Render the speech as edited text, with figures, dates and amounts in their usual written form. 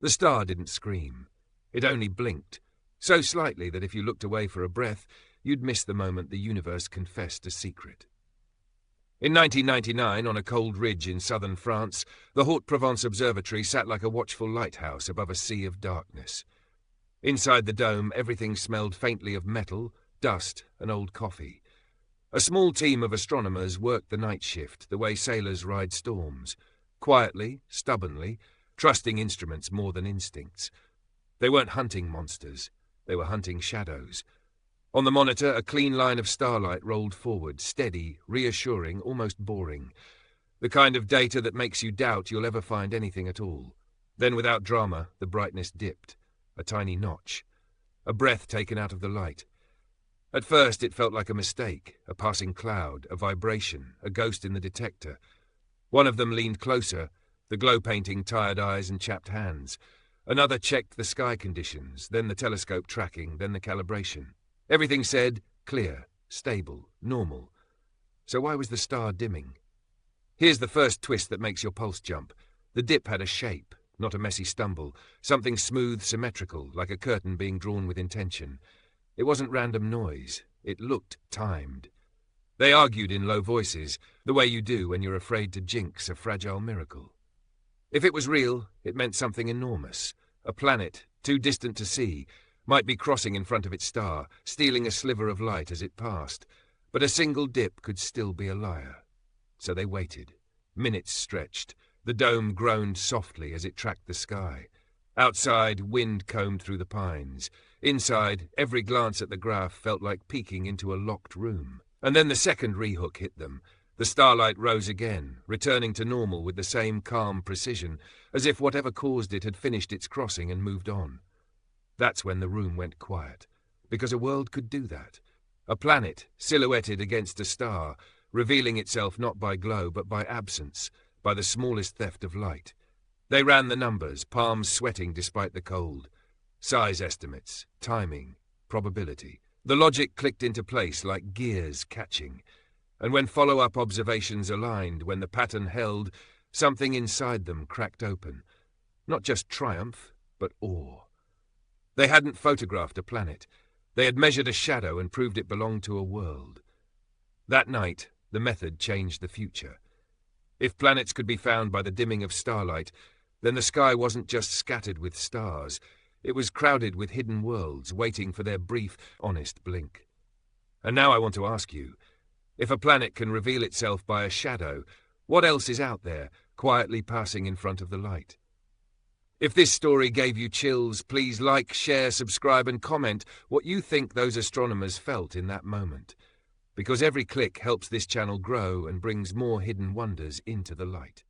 The star didn't scream. It only blinked, so slightly that if you looked away for a breath, you'd miss the moment the universe confessed a secret. In 1999, on a cold ridge in southern France, the Haute-Provence Observatory sat like a watchful lighthouse above a sea of darkness. Inside the dome, everything smelled faintly of metal, dust, and old coffee. A small team of astronomers worked the night shift, the way sailors ride storms, quietly, stubbornly, trusting instruments more than instincts. They weren't hunting monsters. They were hunting shadows. On the monitor, a clean line of starlight rolled forward, steady, reassuring, almost boring. The kind of data that makes you doubt you'll ever find anything at all. Then, without drama, the brightness dipped. A tiny notch. A breath taken out of the light. At first, it felt like a mistake, a passing cloud, a vibration, a ghost in the detector. One of them leaned closer, the glow painting tired eyes and chapped hands. Another checked the sky conditions, then the telescope tracking, then the calibration. Everything said, clear, stable, normal. So why was the star dimming? Here's the first twist that makes your pulse jump. The dip had a shape, not a messy stumble, something smooth, symmetrical, like a curtain being drawn with intention. It wasn't random noise. It looked timed. They argued in low voices, the way you do when you're afraid to jinx a fragile miracle. If it was real, it meant something enormous. A planet, too distant to see, might be crossing in front of its star, stealing a sliver of light as it passed. But a single dip could still be a liar. So they waited. Minutes stretched. The dome groaned softly as it tracked the sky. Outside, wind combed through the pines. Inside, every glance at the graph felt like peeking into a locked room. And then the second rehook hit them. The starlight rose again, returning to normal with the same calm precision, as if whatever caused it had finished its crossing and moved on. That's when the room went quiet, because a world could do that. A planet, silhouetted against a star, revealing itself not by glow but by absence, by the smallest theft of light. They ran the numbers, palms sweating despite the cold. Size estimates, timing, probability. The logic clicked into place like gears catching. And when follow-up observations aligned, when the pattern held, something inside them cracked open. Not just triumph, but awe. They hadn't photographed a planet. They had measured a shadow and proved it belonged to a world. That night, the method changed the future. If planets could be found by the dimming of starlight, then the sky wasn't just scattered with stars. It was crowded with hidden worlds, waiting for their brief, honest blink. And now I want to ask you, if a planet can reveal itself by a shadow, what else is out there, quietly passing in front of the light? If this story gave you chills, please like, share, subscribe, and comment what you think those astronomers felt in that moment. Because every click helps this channel grow and brings more hidden wonders into the light.